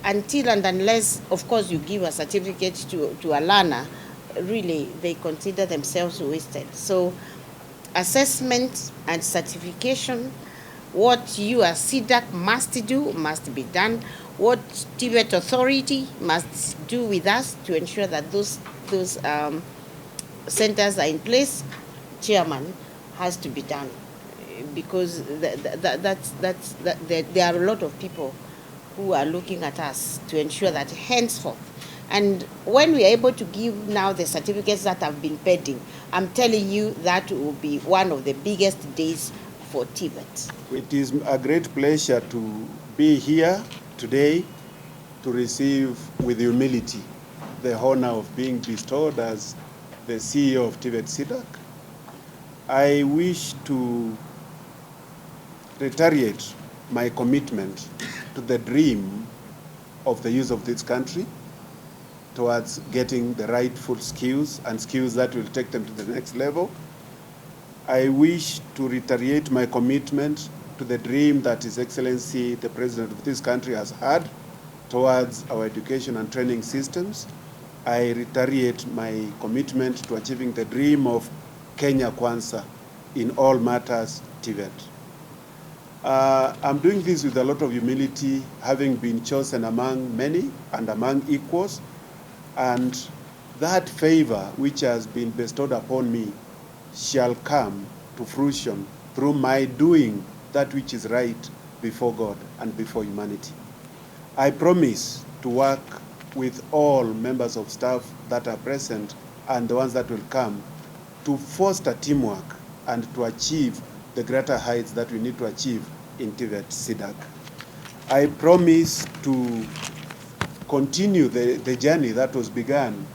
Until and unless, of course, you give a certificate to a learner, really, they consider themselves wasted. So assessment and certification, what you as CDAC must do, must be done. What TVET authority must do with us to ensure that those centers are in place, chairman, has to be done. Because there are a lot of people who are looking at us to ensure that henceforth, and when we are able to give now the certificates that have been pending, I'm telling you that will be one of the biggest days for TVET. It is a great pleasure to be here today to receive with humility the honor of being bestowed as the CEO of TVET SIDAC. I wish to reiterate my commitment to the dream of the youth of this country towards getting the rightful skills and skills that will take them to the next level. I wish to reiterate my commitment to the dream that His Excellency, the President of this country, has had towards our education and training systems. I reiterate my commitment to achieving the dream of Kenya Kwanza in all matters TVET. I'm doing this with a lot of humility, having been chosen among many and among equals, and that favor which has been bestowed upon me shall come to fruition through my doing that which is right before God and before humanity. I promise to work with all members of staff that are present and the ones that will come to foster teamwork and to achieve the greater heights that we need to achieve in TVET SIDAC. I promise to continue the journey that was begun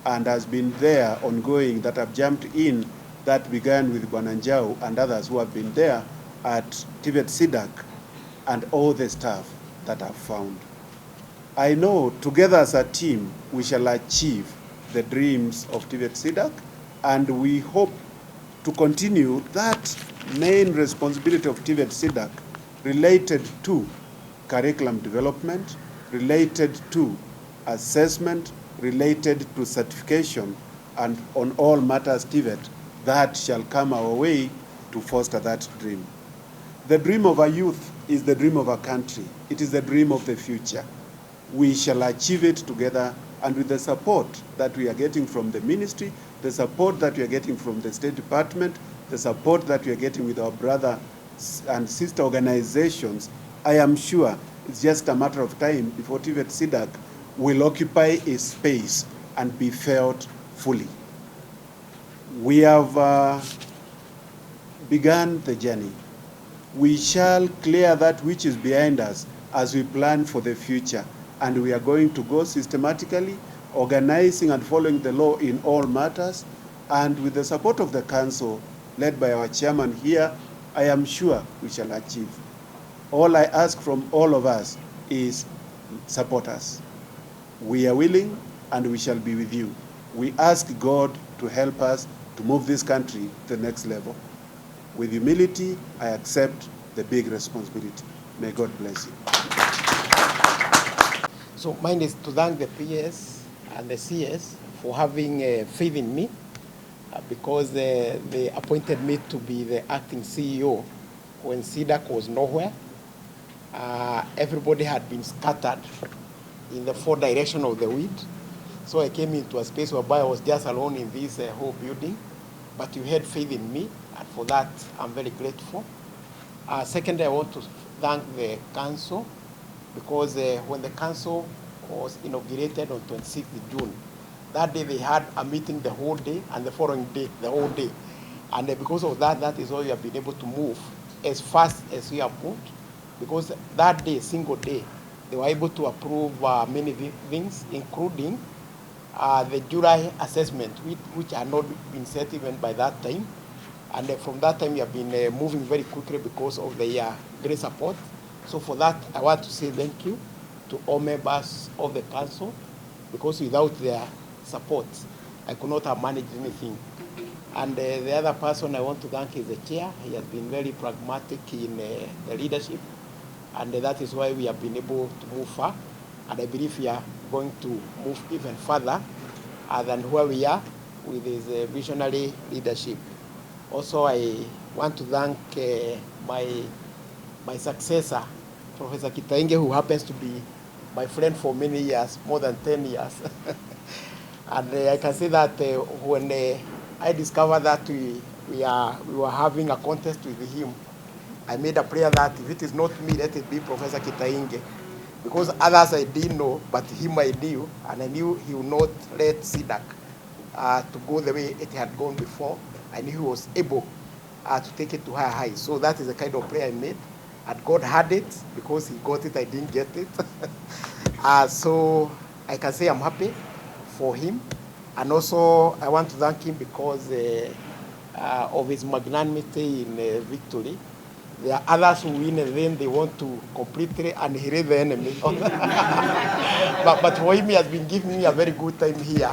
and has been there ongoing, that I've jumped in, that began with Bwananjau and others who have been there at TVET SIDAC and all the staff that I've found. I know together as a team we shall achieve the dreams of TVET SIDAC, and we hope to continue that main responsibility of TVET SIDAC related to curriculum development, related to assessment, related to certification, and on all matters TVET that shall come our way to foster that dream. The dream of a youth is the dream of a country. It is the dream of the future. We shall achieve it together, and with the support that we are getting from the ministry, the support that we are getting from the State Department, the support that we are getting with our brother and sister organizations, I am sure it's just a matter of time before TVET SIDAC will occupy a space and be felt fully. We have begun the journey. We shall clear that which is behind us as we plan for the future, and we are going to go systematically, organizing and following the law in all matters, and with the support of the council, led by our chairman here, I am sure we shall achieve. All I ask from all of us is support us. We are willing and we shall be with you. We ask God to help us to move this country to the next level. With humility, I accept the big responsibility. May God bless you. So mine is to thank the PS and the CS for having faith in me, because they appointed me to be the acting CEO when SIDAC was nowhere. Everybody had been scattered in the four directions of the wind. So I came into a space whereby I was just alone in this whole building, but you had faith in me, and for that I'm very grateful. Secondly, I want to thank the council, because when the council was inaugurated on 26th June, that day they had a meeting the whole day, and the following day, the whole day. And because of that, that is why we have been able to move as fast as we have moved, because that day, single day, they were able to approve many things, including the July assessment, which had not been set even by that time. And from that time, we have been moving very quickly because of the great support. So for that, I want to say thank you to all members of the council, because without their support, I could not have managed anything. And the other person I want to thank is the chair. He has been very pragmatic in the leadership, and that is why we have been able to move far. And I believe we are going to move even further than where we are with his visionary leadership. Also, I want to thank my successor, Professor Kitainge, who happens to be my friend for many years, more than 10 years. And I can say that when I discovered that we were having a contest with him, I made a prayer that if it is not me, let it be Professor Kitainge. Because others I didn't know, but him I knew, and I knew he would not let SIDAC to go the way it had gone before. I knew he was able to take it to higher heights. So that is the kind of prayer I made. And God had it, because he got it, I didn't get it. So I can say I'm happy for him. And also I want to thank him because of his magnanimity in victory. There are others who win and then they want to completely annihilate the enemy. but for him, he has been giving me a very good time here.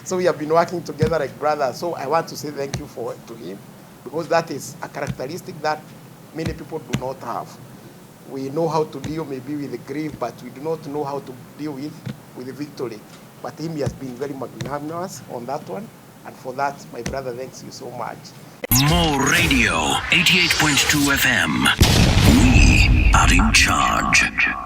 So we have been working together like brothers. So I want to say thank you to him, because that is a characteristic that many people do not have. We know how to deal maybe with the grief, but we do not know how to deal with the victory. But him, he has been very magnanimous on that one. And for that, my brother, thanks you so much. More Radio, 88.2 FM. We are in charge.